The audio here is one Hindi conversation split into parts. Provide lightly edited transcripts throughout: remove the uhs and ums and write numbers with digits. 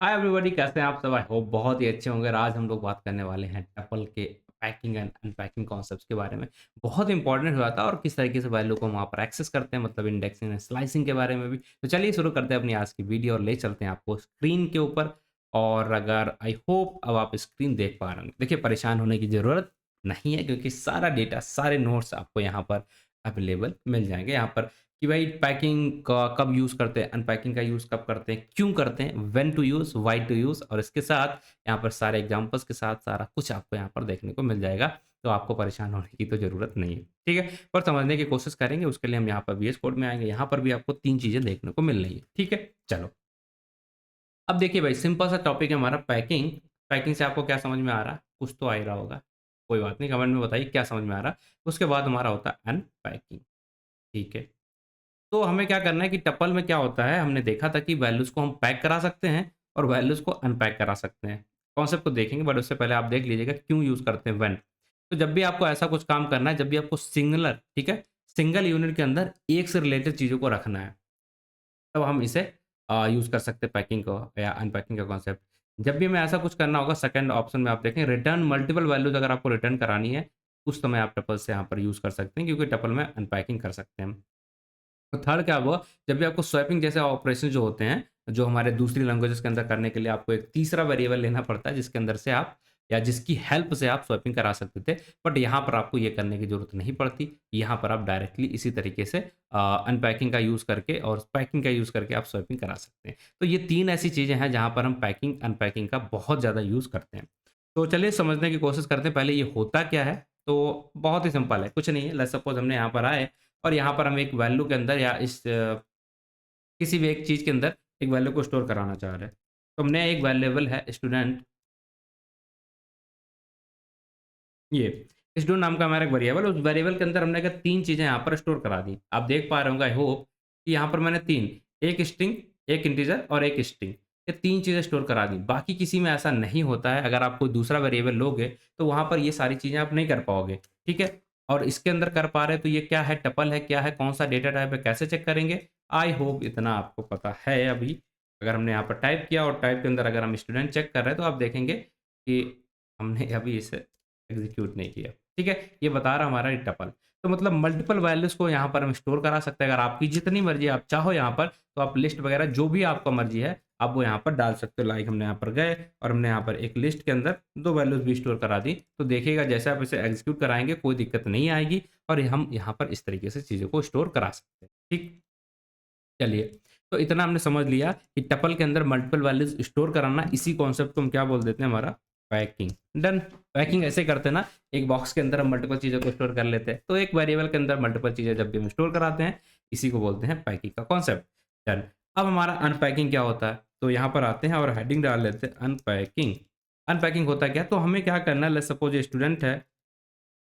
हाय एवरीबॉडी, कैसे हैं आप सब? आई होप बहुत ही अच्छे होंगे और आज हम लोग बात करने वाले हैं टपल के पैकिंग एंड अनपैकिंग कॉन्सेप्ट्स के बारे में। बहुत इंपॉर्टेंट हुआ था और किस तरीके से वैल्यू को वहाँ पर एक्सेस करते हैं, मतलब इंडेक्सिंग एंड स्लाइसिंग के बारे में भी। तो चलिए शुरू करते हैं अपनी आज की वीडियो और ले चलते हैं आपको स्क्रीन के ऊपर। और अगर आई होप अब आप स्क्रीन देख पा रहे होंगे, देखिए परेशान होने की ज़रूरत नहीं है क्योंकि सारा डेटा, सारे नोट्स आपको यहाँ पर अवेलेबल मिल जाएँगे। यहाँ पर कि भाई पैकिंग का कब यूज़ करते हैं, अनपैकिंग का यूज़ कब करते हैं, क्यों करते हैं, when to use, why to use और इसके साथ यहाँ पर सारे एग्ज़ाम्पल्स के साथ सारा कुछ आपको यहाँ पर देखने को मिल जाएगा। तो आपको परेशान होने की तो ज़रूरत नहीं है, ठीक है? पर समझने की कोशिश करेंगे, उसके लिए हम यहाँ पर वीएस कोड में आएँगे। यहाँ पर भी आपको 3 चीज़ें देखने को मिल रही है, ठीक है? चलो, अब देखिए भाई सिंपल सा टॉपिक है हमारा पैकिंग। पैकिंग से आपको क्या समझ में आ रहा है? कुछ तो आ ही रहा होगा। कोई बात नहीं, कमेंट में बताइए क्या समझ में आ रहा है? उसके बाद हमारा होता है अनपैकिंग, ठीक है? तो हमें क्या करना है कि टपल में क्या होता है, हमने देखा था कि वैल्यूज़ को हम पैक करा सकते हैं और वैल्यूज़ को अनपैक करा सकते हैं। कॉन्सेप्ट को देखेंगे बट उससे पहले आप देख लीजिएगा क्यों यूज़ करते हैं व्हेन। तो जब भी आपको ऐसा कुछ काम करना है, जब भी आपको सिंगुलर, ठीक है? सिंगल यूनिट के अंदर एक से रिलेटेड चीज़ों को रखना है, तब हम इसे यूज़ कर सकते हैं पैकिंग को या अनपैकिंग का कॉन्सेप्ट। जब भी हमें ऐसा कुछ करना होगा, सेकंड ऑप्शन में आप देखें रिटर्न मल्टीपल वैल्यूज़ अगर आपको रिटर्न करानी है, उस समय आप टपल से यहाँ पर यूज़ कर सकते हैं क्योंकि टपल में अनपैकिंग कर सकते हैं हम। तो थर्ड क्या हुआ, जब भी आपको स्वैपिंग जैसे ऑपरेशन जो होते हैं, जो हमारे दूसरी लैंग्वेजेज़ के अंदर करने के लिए आपको एक तीसरा वेरिएबल लेना पड़ता है, जिसके अंदर से आप या जिसकी हेल्प से आप स्वैपिंग करा सकते थे। बट यहाँ पर आपको ये करने की ज़रूरत नहीं पड़ती। यहाँ पर आप डायरेक्टली इसी तरीके से अनपैकिंग का यूज़ करके और पैकिंग का यूज़ करके आप स्वैपिंग करा सकते हैं। तो ये 3 ऐसी चीज़ें हैं जहाँ पर हम पैकिंग, अनपैकिंग का बहुत ज़्यादा यूज़ करते हैं। तो चलिए समझने की कोशिश करते हैं पहले ये होता क्या है? तो बहुत ही सिंपल है, कुछ नहीं है। लेट्स सपोज़ हमने यहाँ पर आए और यहाँ पर हम एक वैल्यू के अंदर या किसी भी एक चीज़ के अंदर एक वैल्यू को स्टोर कराना चाह रहे हैं। तो हमने एक वेरिएबल है स्टूडेंट, ये स्टूडेंट नाम का हमारा एक वेरिएबल, उस वेरिएबल के अंदर हमने क्या 3 चीज़ें यहाँ पर स्टोर करा दी। आप देख पा रहे होंगे आई होप कि यहाँ पर मैंने 3, एक स्ट्रिंग, एक इंटीजर और एक स्ट्रिंग, ये 3 चीज़ें स्टोर करा दी। बाकी किसी में ऐसा नहीं होता है। अगर आप कोई दूसरा वेरिएबल लोगे तो वहाँ पर ये सारी चीज़ें आप नहीं कर पाओगे, ठीक है? और इसके अंदर कर पा रहे हैं तो ये क्या है, टपल है, क्या है, कौन-सा डेटा टाइप है, कैसे चेक करेंगे? आई होप इतना आपको पता है अभी। अगर हमने यहाँ पर टाइप किया और टाइप के अंदर अगर हम स्टूडेंट चेक कर रहे हैं तो आप देखेंगे कि हमने अभी इसे एग्ज़ीक्यूट नहीं किया, ठीक है? ये बता रहा हमारा ये टपल। तो मतलब मल्टीपल वैल्यूज़ को यहाँ पर हम स्टोर करा सकते हैं। अगर आपकी जितनी मर्ज़ी आप चाहो यहाँ पर, तो आप लिस्ट वगैरह जो भी आपका मर्ज़ी है, आप वो यहाँ पर डाल सकते हो। लाइक हमने यहाँ पर गए और हमने यहाँ पर एक लिस्ट के अंदर 2 वैल्यूज़ भी स्टोर करा दी। तो देखिएगा जैसे आप इसे एग्ज़ीक्यूट कराएँगे कोई दिक्कत नहीं आएगी और हम यहाँ पर इस तरीके से चीज़ों को स्टोर करा सकते हैं, ठीक? चलिए, तो इतना हमने समझ लिया कि टपल के अंदर मल्टीपल वैल्यूज़ स्टोर कराना, इसी कॉन्सेप्ट को हम क्या बोल देते हैं, हमारा पैकिंग। डन। पैकिंग ऐसे करते हैं ना, एक बॉक्स के अंदर हम मल्टीपल चीज़ों को स्टोर कर लेते हैं। तो एक वेरिएबल के अंदर मल्टीपल चीज़ें जब भी हम स्टोर कराते हैं, इसी को बोलते हैं पैकिंग का कॉन्सेप्ट। डन। अब हमारा अनपैकिंग क्या होता है? तो यहाँ पर आते हैं और हेडिंग डाल लेते हैं अनपैकिंग। अनपैकिंग होता क्या है? तो हमें क्या करना है, लेट्स सपोज़ ये स्टूडेंट है,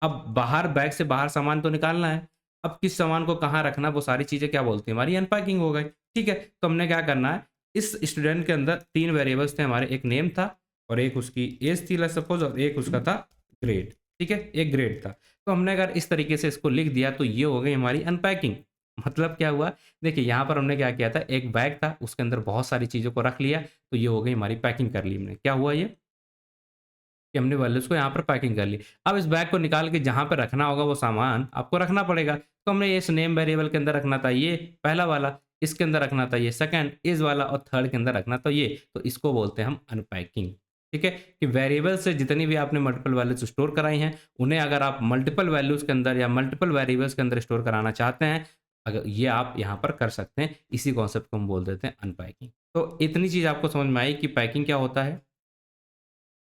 अब बाहर बैग से बाहर सामान तो निकालना है। अब किस सामान को कहाँ रखना है वो सारी चीज़ें क्या बोलती हैं, हमारी अनपैकिंग हो गई। ठीक है? तो हमने क्या करना है, इस स्टूडेंट के अंदर 3 वेरिएबल्स थे हमारे, एक नेम था और एक उसकी ऐज थी लेट्स सपोज़ और एक उसका था ग्रेड। ठीक है? एक ग्रेड था। तो हमने अगर इस तरीके से इसको लिख दिया तो ये हो गई हमारी अनपैकिंग। मतलब क्या हुआ? देखिए यहाँ पर हमने क्या किया था, एक बैग था उसके अंदर बहुत सारी चीज़ों को रख लिया, तो ये हो गई हमारी पैकिंग कर ली हमने। क्या हुआ ये? कि हमने वैल्यूज़ को यहाँ पर पैकिंग कर ली। अब इस बैग को निकाल के जहाँ पे रखना होगा वो सामान आपको रखना पड़ेगा। तो हमने इस नेम वेरिएबल के अंदर रखना था ये पहला वाला, इसके अंदर रखना था ये सेकंड, इस वाला और थर्ड के अंदर रखना था ये। तो इसको बोलते हैं हम अनपैकिंग। ठीक है? कि वेरिएबल से जितनी भी आपने मल्टीपल वैल्यूज़ स्टोर कराई हैं, उन्हें अगर आप मल्टीपल वैल्यूज़ के अंदर या मल्टीपल वेरिएबल्स के अंदर स्टोर कराना चाहते हैं, अगर ये आप यहाँ पर कर सकते हैं। इसी कॉन्सेप्ट को हम बोल देते हैं अनपैकिंग। तो इतनी चीज़ आपको समझ में आई कि पैकिंग क्या होता है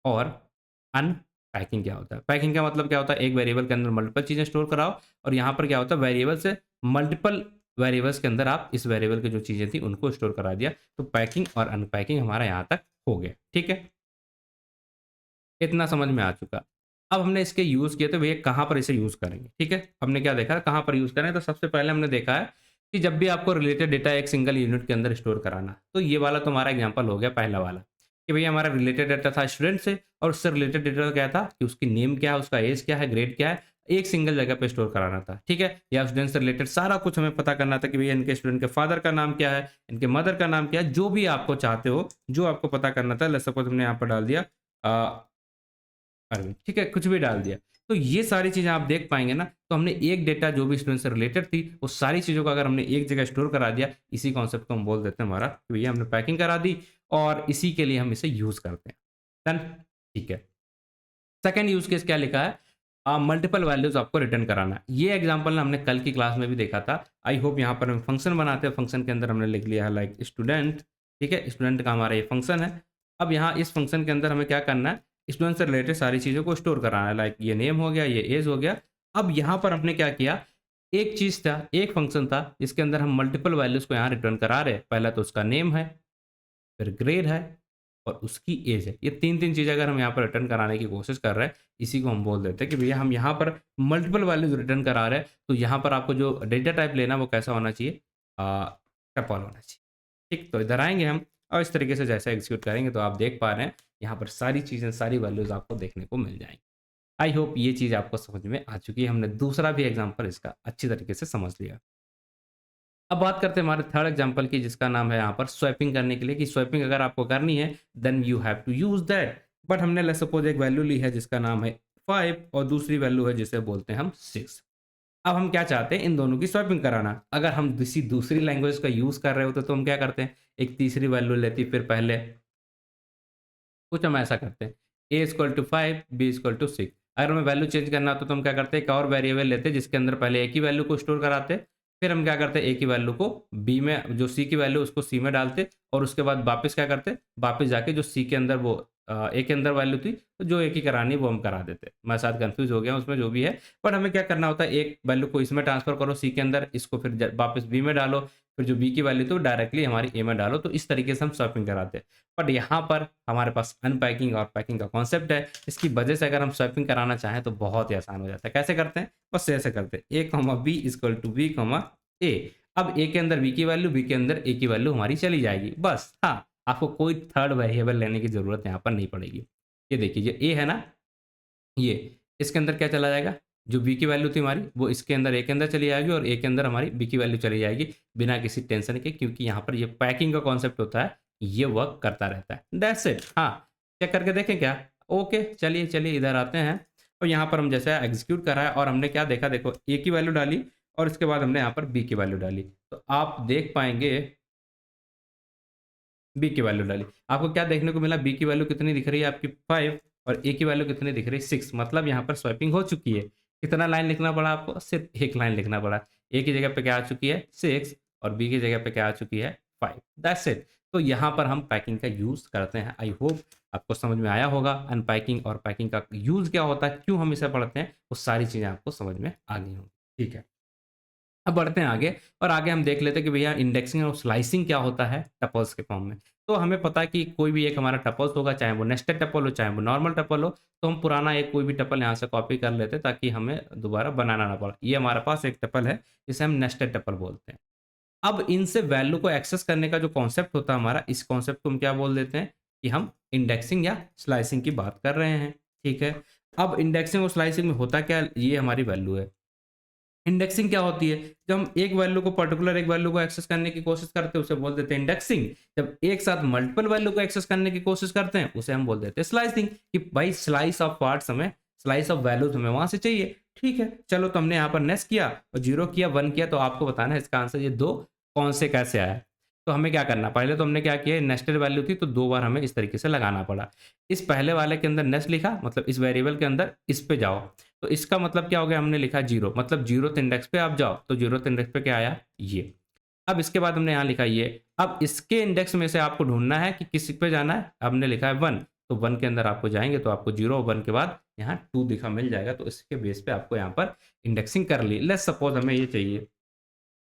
और अनपैकिंग क्या होता है? पैकिंग का मतलब क्या होता है? एक वेरिएबल के अंदर मल्टीपल चीज़ें स्टोर कराओ और यहाँ पर क्या होता है, वेरिएबल से मल्टीपल वेरिएबल्स के अंदर आप इस वेरिएबल की जो चीज़ें थी उनको स्टोर करा दिया। तो पैकिंग और अनपैकिंग हमारा यहाँ तक हो गया। ठीक है? इतना समझ में आ चुका। अब हमने इसके यूज़ किए तो भैया कहाँ पर इसे यूज़ करेंगे? ठीक है? हमने क्या देखा कहाँ पर यूज़ करें, तो सबसे पहले हमने देखा है कि जब भी आपको रिलेटेड डेटा एक सिंगल यूनिट के अंदर स्टोर कराना, तो ये वाला तो हमारा एग्ज़ाम्पल हो गया पहला वाला, कि भैया हमारा रिलेटेड डेटा था स्टूडेंट से और उससे रिलेटेड डेटा क्या था कि उसकी नेम क्या है, उसका ऐज क्या है, ग्रेड क्या है, एक सिंगल जगह पे स्टोर कराना था, ठीक है? या स्टूडेंट से रिलेटेड सारा कुछ हमें पता करना था कि भैया इनके स्टूडेंट के फादर का नाम क्या है, इनके मदर का नाम क्या है, जो भी आपको चाहते हो, जो आपको पता करना था, लेट्स सपोज़ हमने यहाँ पर डाल दिया अरविंद, ठीक है? कुछ भी डाल दिया। तो ये सारी चीज़ें आप देख पाएँगे ना, तो हमने एक डेटा जो भी स्टूडेंट से रिलेटेड थी, वो सारी चीज़ों को अगर हमने एक जगह स्टोर करा दिया, इसी कॉन्सेप्ट को हम बोल देते हैं हमारा कि भैया हमने पैकिंग करा दी और इसी के लिए हम इसे यूज़ करते हैं। डन? ठीक है। सेकंड यूज़ केस क्या लिखा है? मल्टीपल वैल्यूज़ आपको रिटर्न कराना है। ये एग्ज़ाम्पल हमने कल की क्लास में भी देखा था। आई होप यहाँ पर हम फंक्शन बनाते हैं, फंक्शन के अंदर हमने लिख लिया है लाइक स्टूडेंट, ठीक है? स्टूडेंट का हमारा ये फंक्शन है। अब यहाँ इस फंक्शन के अंदर हमें क्या करना है? स्टूडेंट से रिलेटेड सारी चीज़ों को स्टोर कराना है, लाइक ये नेम हो गया, ये ऐज हो गया। अब यहाँ पर हमने क्या किया? एक चीज़ था, एक फंक्शन था, जिसके अंदर हम मल्टीपल वैल्यूज़ को यहाँ रिटर्न करा रहे हैं। पहला तो उसका नेम है, फिर ग्रेड है और उसकी एज है। ये 3-3 चीज़ें अगर हम यहाँ पर रिटर्न कराने की कोशिश कर रहे हैं, इसी को हम बोल देते हैं कि भैया हम यहाँ पर मल्टीपल वैल्यूज़ रिटर्न करा रहे हैं, तो यहाँ पर आपको जो डेटा टाइप लेना है वो कैसा होना चाहिए? टपल होना चाहिए। ठीक, तो इधर आएँगे हम और इस तरीके से जैसे एग्ज़ीक्यूट करेंगे तो आप देख पा रहे हैं, यहाँ पर सारी चीज़ें, सारी वैल्यूज़ आपको देखने को मिल जाएँगी। आई होप ये चीज़ आपको समझ में आ चुकी है। हमने दूसरा भी एग्ज़ाम्पल इसका अच्छी तरीके से समझ लिया। अब बात करते हैं हमारे थर्ड एग्जांपल की, जिसका नाम है यहाँ पर स्वैपिंग करने के लिए, कि स्वैपिंग अगर आपको करनी है then you have to use that. But हमने लेट्स सपोज़ एक वैल्यू ली है जिसका नाम है 5 और दूसरी वैल्यू है जिसे बोलते हैं हम 6। अब हम क्या चाहते हैं? इन दोनों की स्वैपिंग कराना। अगर हम किसी दूसरी लैंग्वेज का यूज़ कर रहे होते तो हम क्या करते हैं? एक तीसरी वैल्यू लेती, फिर पहले कुछ हम ऐसा करते हैं, a equal to 5, b equal to 6। अगर हमें वैल्यू चेंज करना होता तो हम क्या करते हैं? एक और वेरिएबल लेते जिसके अंदर पहले a की वैल्यू को स्टोर कराते, फिर हम क्या करते? a की वैल्यू को b में, जो c की वैल्यू उसको c में डालते और उसके बाद वापस क्या करते? वापस जाके जो c के अंदर वो a के अंदर वैल्यू थी, तो जो a की करानी वो हम करा देते। मैं शायद कन्फ्यूज़ हो गया हूँ उसमें, जो भी है। बट हमें क्या करना होता है? एक वैल्यू को इसमें ट्रांसफ़र करो c के अंदर, इसको फिर वापस b में डालो, फिर जो b की वैल्यू थी वो डायरेक्टली हमारी a में डालो, तो इस तरीके से हम स्वैपिंग कराते हैं। बट यहाँ पर हमारे पास अनपैकिंग और पैकिंग का कॉन्सेप्ट है। इसकी वजह से अगर हम स्वैपिंग कराना चाहें तो बहुत ही आसान हो जाता है। कैसे करते हैं? बस ऐसे करते हैं, a, b equal to b, a। अब a के अंदर b की वैल्यू, b के अंदर a की वैल्यू हमारी चली जाएगी। बस हाँ, आपको कोई थर्ड वेरिएबल लेने की ज़रूरत यहाँ पर नहीं पड़ेगी। ये देखिए, ये a है ना, ये, इसके अंदर क्या चला जाएगा? जो b की वैल्यू थी हमारी, वो इसके अंदर a के अंदर चली जाएगी और a के अंदर हमारी b की वैल्यू चली जाएगी, बिना किसी टेंशन के, क्योंकि यहाँ पर ये पैकिंग का कॉन्सेप्ट होता है, ये वर्क करता रहता है। That's it. हाँ, चेक करके देखें क्या? ओके, चलिए, चलिए इधर आते हैं और यहाँ पर हम जैसे एग्ज़ीक्यूट करा है और हमने क्या देखा? देखो, a की वैल्यू डाली और इसके बाद हमने यहाँ पर b की वैल्यू डाली। तो आप देख पाएँगे, बी की वैल्यू डाली। आपको क्या देखने को मिला? बी की वैल्यू कितनी दिख रही है आपकी? 5 और ए की वैल्यू कितनी दिख रही है? 6। मतलब यहाँ पर स्वैपिंग हो चुकी है। कितना लाइन लिखना पड़ा आपको? सिर्फ एक लाइन लिखना पड़ा। ए की जगह पे क्या आ चुकी है? 6 और बी की जगह पे क्या आ चुकी है? 5। That's it. तो यहाँ पर हम पैकिंग का यूज़ करते हैं। आई होप आपको समझ में आया होगा अनपैकिंग और पैकिंग का यूज़ क्या होता है, क्यों हम इसे पढ़ते हैं, वो सारी चीज़ें आपको समझ में आ गई होंगी। ठीक है। अब बढ़ते हैं आगे और आगे हम देख लेते हैं कि भैया इंडेक्सिंग और स्लाइसिंग क्या होता है टपल्स के फॉर्म में। तो हमें पता है कि कोई भी एक हमारा टपल्स होगा, चाहे वो नेस्टेड टपल हो, चाहे वो नॉर्मल टपल हो, तो हम पुराना एक कोई भी टपल यहाँ से कॉपी कर लेते हैं ताकि हमें दोबारा बनाना ना पड़े। ये हमारे पास एक टपल है जिसे हम नेस्टेड टपल बोलते हैं। अब इनसे वैल्यू को एक्सेस करने का जो कॉन्सेप्ट होता है हमारा, इस कॉन्सेप्ट को हम क्या बोल देते हैं कि हम इंडेक्सिंग या स्लाइसिंग की बात कर रहे हैं। ठीक है। अब इंडेक्सिंग और स्लाइसिंग में होता क्या? ये हमारी वैल्यू है। इंडेक्सिंग क्या होती है? जब हम एक वैल्यू को, पर्टिकुलर एक वैल्यू को एक्सेस करने की कोशिश करते हैं, उसे बोल देते हैं इंडेक्सिंग। जब एक साथ मल्टीपल वैल्यू को एक्सेस करने की कोशिश करते हैं, उसे हम बोल देते हैं स्लाइसिंग, कि भाई स्लाइस ऑफ पार्ट्स हमें, स्लाइस ऑफ वैल्यूज हमें वहां से चाहिए। ठीक है, चलो तो हमने यहाँ पर नेस्ट किया और 0 किया, 1 किया, तो आपको बताना है इसका आंसर ये दो कौन से कैसे आया। तो हमें क्या करना, पहले तो हमने क्या किया, नेस्टेड वैल्यू थी तो 2 बार हमें इस तरीके से लगाना पड़ा। इस पहले वाले के अंदर नेस्ट लिखा, मतलब इस वेरिएबल के अंदर इस पे जाओ, तो इसका मतलब क्या हो गया? हमने लिखा 0, मतलब 0th इंडेक्स पे आप जाओ, तो 0th इंडेक्स पे क्या आया? ये। अब इसके बाद हमने यहाँ लिखा ये। अब इसके इंडेक्स में से आपको ढूँढना है कि किस पे जाना है। हमने लिखा है 1, तो 1 के अंदर आपको जाएँगे तो आपको 0 और 1 के बाद यहाँ 2 दिखा मिल जाएगा, तो इसके बेस पे आपको यहाँ पर इंडेक्सिंग कर ली। लेट्स सपोज़ हमें ये चाहिए।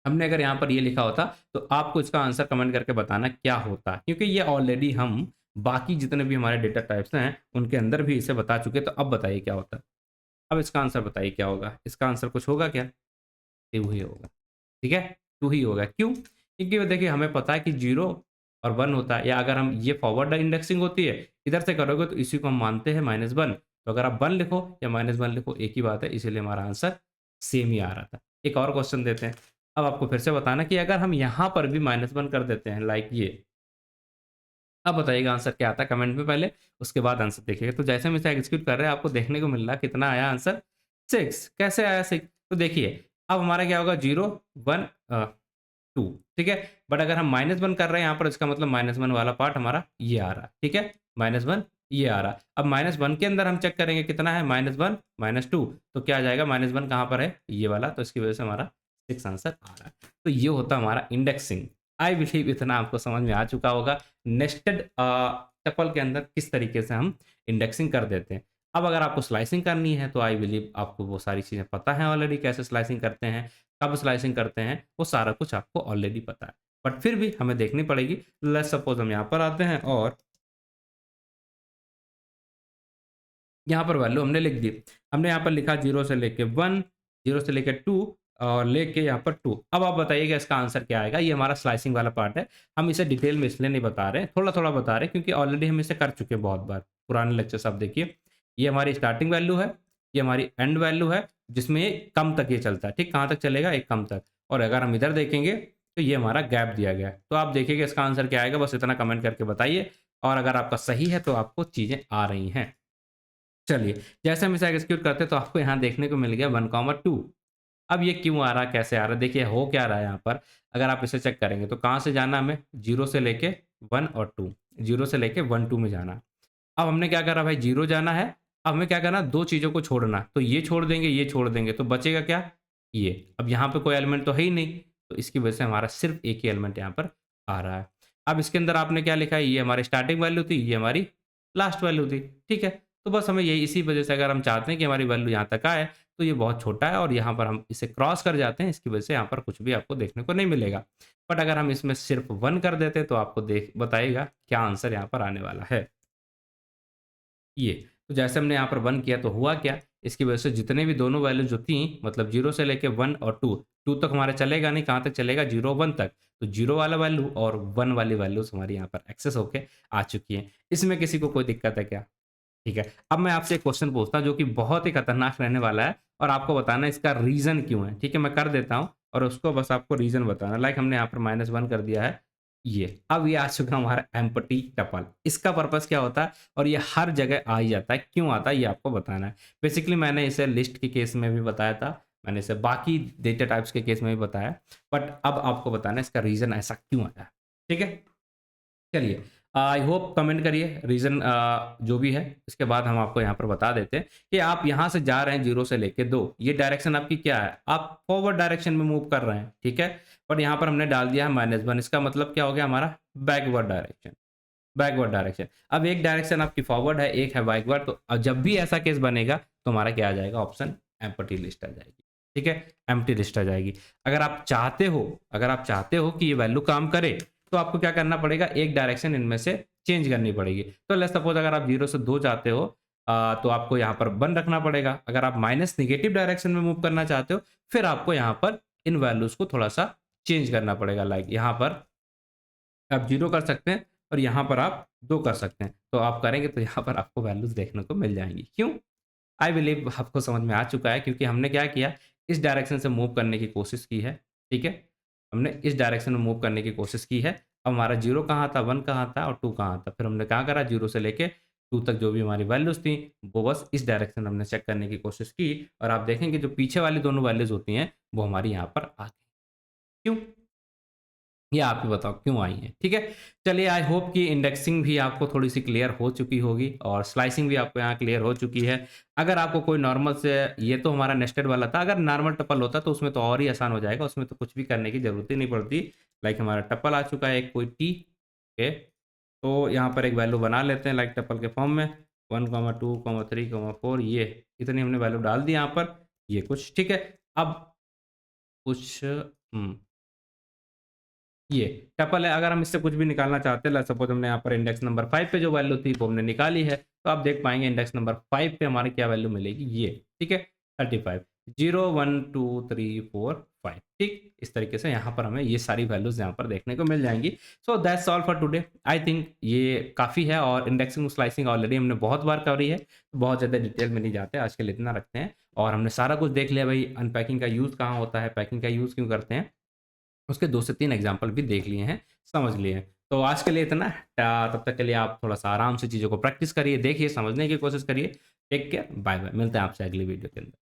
हमने अगर यहाँ पर ये लिखा होता, तो आपको इसका आंसर कमेंट करके बताना क्या होता, क्योंकि ये ऑलरेडी हम बाकी जितने भी हमारे डेटा टाइप्स हैं, उनके अंदर भी इसे बता चुके, तो अब बताइए क्या होता? अब इसका आंसर बताइए क्या होगा? इसका आंसर कुछ होगा क्या? 2 ही होगा, ठीक है? 2 ही होगा, क्यों? क्योंकि देखिए हमें पता है कि 0 और 1 होता है, या अगर हम ये फॉरवर्ड इंडेक्सिंग होती है, इधर से करोगे तो इसी को हम मानते हैं -1, तो अगर आप 1 लिखो या -1 लिखो एक ही बात है, इसीलिए हमारा आंसर सेम ही आ रहा था। एक और क्वेश्चन देते हैं। अब आपको फिर से बताना कि अगर हम यहाँ पर भी -1 कर देते हैं लाइक ये, अब बताइएगा आंसर क्या आता है कमेंट में पहले, उसके बाद आंसर देखिएगा। तो जैसे हम इसे एग्जीक्यूट कर रहे हैं आपको देखने को मिल रहा है कितना आया आंसर 6। कैसे आया 6? तो देखिए अब हमारा क्या होगा 0, 1 2 ठीक है? बट अगर हम -1 कर रहे हैं यहाँ पर इसका मतलब -1 वाला पार्ट हमारा ये आ रहा है, ठीक है? -1 ये आ रहा है। अब -1 के अंदर हम चेक करेंगे कितना है -1 -2 तो क्या आ जाएगा -1 कहाँ पर है? ये वाला तो इसकी वजह से हमारा 6 आंसर आ रहा है। तो ये होता है हमारा इंडेक्सिंग। आई बिलीव इतना आपको समझ में आ चुका होगा। नेस्टेड टपल के अंदर किस तरीके से हम इंडेक्सिंग कर देते हैं। अब अगर आपको स्लाइसिंग करनी है तो आई बिलीव आपको वो सारी चीज़ें पता हैं ऑलरेडी कैसे स्लाइसिंग करते हैं, कब स्लाइसिंग करते हैं, वो सारा कुछ आपको ऑलरेडी पता है। बट फिर भी हमें देखनी पड़ेगी। लेट्स सपोज़ हम यहाँ पर आते हैं और यहाँ पर वैल्यू हमने लिख दी। हमने यहाँ पर लिखा 0 से लेके 1, 0 से लेके 2 और लेके यहाँ पर 2। अब आप बताइएगा इसका आंसर क्या आएगा? ये हमारा स्लाइसिंग वाला पार्ट है। हम इसे डिटेल में इसलिए नहीं बता रहे हैं, थोड़ा-थोड़ा बता रहे हैं क्योंकि ऑलरेडी हम इसे कर चुके हैं बहुत बार। पुराने लेक्चर्स आप देखिए, ये हमारी स्टार्टिंग वैल्यू है, ये हमारी एंड वैल्यू है, जिसमें ये कम तक ये चलता है, ठीक? कहाँ तक चलेगा? एक कम तक। और अगर हम इधर देखेंगे, तो ये हमारा गैप दिया गया है। तो आप देखिएगा इसका आंसर क्या आएगा? बस इतना कमेंट करके बताइए और अगर आपका सही है, तो आपको चीज़ें आ रही हैं। चलिए, जैसे हम इसे एग्जीक्यूट करते हैं तो आपको यहाँ देखने को मिल गया 1, 2। अब ये क्यों आ रहा है, कैसे आ रहा है? देखिए हो क्या रहा है यहाँ पर, अगर आप इसे चेक करेंगे तो कहाँ से जाना हमें? 0 से लेके 1 और 2, 0 से लेके 1, 2 में जाना। अब हमने क्या करा भाई 0 जाना है, अब हमें क्या करना 2 चीज़ों को छोड़ना, तो ये छोड़ देंगे, ये छोड़ देंगे, तो बचेगा क्या? ये। अब यहाँ पे कोई एलिमेंट तो है ही नहीं, तो इसकी वजह से हमारा सिर्फ़ एक ही एलिमेंट यहाँ पर आ रहा है। अब इसके अंदर आपने क्या लिखा है, ये हमारी स्टार्टिंग वैल्यू थी, ये हमारी लास्ट वैल्यू थी, ठीक है? तो बस हमें यही इसी वजह से अगर हम चाहते हैं कि हमारी वैल्यू यहाँ तक आए, तो ये बहुत छोटा है और यहाँ पर हम इसे क्रॉस कर जाते हैं, इसकी वजह से यहाँ पर कुछ भी आपको देखने को नहीं मिलेगा। बट अगर हम इसमें सिर्फ़ 1 कर देते, तो आपको बताइएगा क्या आंसर यहाँ पर आने वाला है। ये। तो जैसे हमने यहाँ पर 1 किया तो हुआ क्या? इसकी वजह से जितने भी दोनों वैल्यू जो थी मतलब 0 से लेके 1 और 2, 2 तक हमारा चलेगा नहीं, कहाँ तक चलेगा? 0, 1 तक। तो 0 वाला वैल्यू और 1 वाली वैल्यूज़ हमारी यहाँ पर एक्सेस होके आ चुकी हैं। इसमें किसी को कोई दिक्कत है क्या? ठीक है। अब मैं आपसे एक क्वेश्चन पूछता हूँ जो कि बहुत ही खतरनाक रहने वाला है और आपको बताना है इसका रीज़न क्यों है? ठीक है, मैं कर देता हूँ और उसको बस आपको रीज़न बताना है। लाइक हमने यहाँ पर -1 कर दिया है, ये। अब ये आ चुका है हमारा एम्प्टी टपल। इसका पर्पज़ क्या होता है और ये हर जगह आ ही जाता है, क्यों आता है ये आपको बताना है। बेसिकली मैंने इसे लिस्ट के केस में भी बताया था, मैंने इसे बाकी डेटा टाइप्स के केस में भी बताया, बट अब आपको बताना है इसका रीज़न ऐसा क्यों आया है। ठीक है? चलिए, आई होप कमेंट करिए रीज़न जो भी है, इसके बाद हम आपको यहाँ पर बता देते हैं कि आप यहाँ से जा रहे हैं 0 से लेके 2, ये डायरेक्शन आपकी क्या है? आप फॉरवर्ड डायरेक्शन में मूव कर रहे हैं, ठीक है? बट यहाँ पर हमने डाल दिया है -1, इसका मतलब क्या हो गया हमारा? Backward direction, backward direction. अब एक डायरेक्शन आपकी फॉरवर्ड है, एक है बैकवर्ड, तो जब भी ऐसा केस बनेगा, तो हमारा क्या आ जाएगा? ऑप्शन एम्प्टी लिस्ट आ जाएगी, ठीक है? एम्प्टी लिस्ट आ जाएगी। अगर आप चाहते हो कि ये वैल्यू काम करे, तो आपको क्या करना पड़ेगा? एक डायरेक्शन इनमें से चेंज करनी पड़ेगी। तो लेट्स सपोज़ अगर आप 0 से 2 चाहते हो तो आपको यहाँ पर 1 रखना पड़ेगा। अगर आप माइनस नेगेटिव डायरेक्शन में मूव करना चाहते हो, फिर आपको यहाँ पर इन वैल्यूज़ को थोड़ा-सा चेंज करना पड़ेगा। लाइक यहाँ पर आप 0 कर सकते हैं और यहाँ पर आप 2 कर सकते हैं। तो आप करेंगे तो यहाँ पर आपको वैल्यूज़ देखने को मिल जाएँगी। क्यों? आई बिलीव आपको समझ में आ चुका है क्योंकि हमने क्या किया, इस डायरेक्शन से मूव करने की कोशिश की है, ठीक है? हमने इस डायरेक्शन में मूव करने की कोशिश की है। अब हमारा 0 कहाँ था, 1 कहाँ था और 2 कहाँ था? फिर हमने क्या करा 0 से लेके 2 तक जो भी हमारी वैल्यूज़ थी, वो बस इस डायरेक्शन में हमने चेक करने की कोशिश की और आप देखेंगे जो पीछे वाली दोनों वैल्यूज़ होती हैं, वो हमारी यहाँ पर आ गई। क्यों? ये आप ही बताओ क्यों आई हैं, ठीक है? चलिए आई होप कि इंडेक्सिंग भी आपको थोड़ी-सी क्लियर हो चुकी होगी और स्लाइसिंग भी आपको यहाँ क्लियर हो चुकी है। अगर आपको कोई नॉर्मल से ये तो हमारा नेस्टेड वाला था, अगर नॉर्मल टपल होता तो उसमें तो और ही आसान हो जाएगा, उसमें तो कुछ भी करने की ज़रूरत ही नहीं पड़ती। लाइक हमारा टपल आ चुका है एक कोई टी, ओके? तो यहाँ पर एक वैल्यू बना लेते हैं लाइक टपल के फॉर्म में 1, 2, 3, 4 ये इतनी हमने वैल्यू डाल दी यहाँ पर, ये कुछ, ठीक है? अब कुछ ये टपल है, अगर हम इससे कुछ भी निकालना चाहते हैं, लेट्स सपोज़ हमने यहाँ पर इंडेक्स नंबर 5 पे जो वैल्यू थी वो हमने निकाली है, तो आप देख पाएँगे इंडेक्स नंबर 5 पे हमारी क्या वैल्यू मिलेगी ये, ठीक है? 35 0, 1, 2, 3, 4, 5 ठीक, इस तरीके से यहाँ पर हमें ये सारी वैल्यूज़ यहाँ पर देखने को मिल जाएँगी। So that's all for today. I think ये काफ़ी है और इंडेक्सिंग और स्लाइसिंग ऑलरेडी हमने बहुत बार करी है, बहुत ज़्यादा डिटेल में नहीं जाते, आज के लिए इतना रखते हैं और हमने सारा कुछ देख लिया भाई अनपैकिंग का यूज़ कहाँ होता है, पैकिंग का यूज़ क्यों करते हैं। उसके 2 से 3 एग्ज़ाम्पल भी देख लिए हैं, समझ लिए हैं। तो आज के लिए इतना तब तक के लिए आप थोड़ा-सा आराम से चीज़ों को प्रैक्टिस करिए, देखिए, समझने की कोशिश करिए। Take care, bye bye. मिलते हैं आपसे अगली वीडियो के अंदर।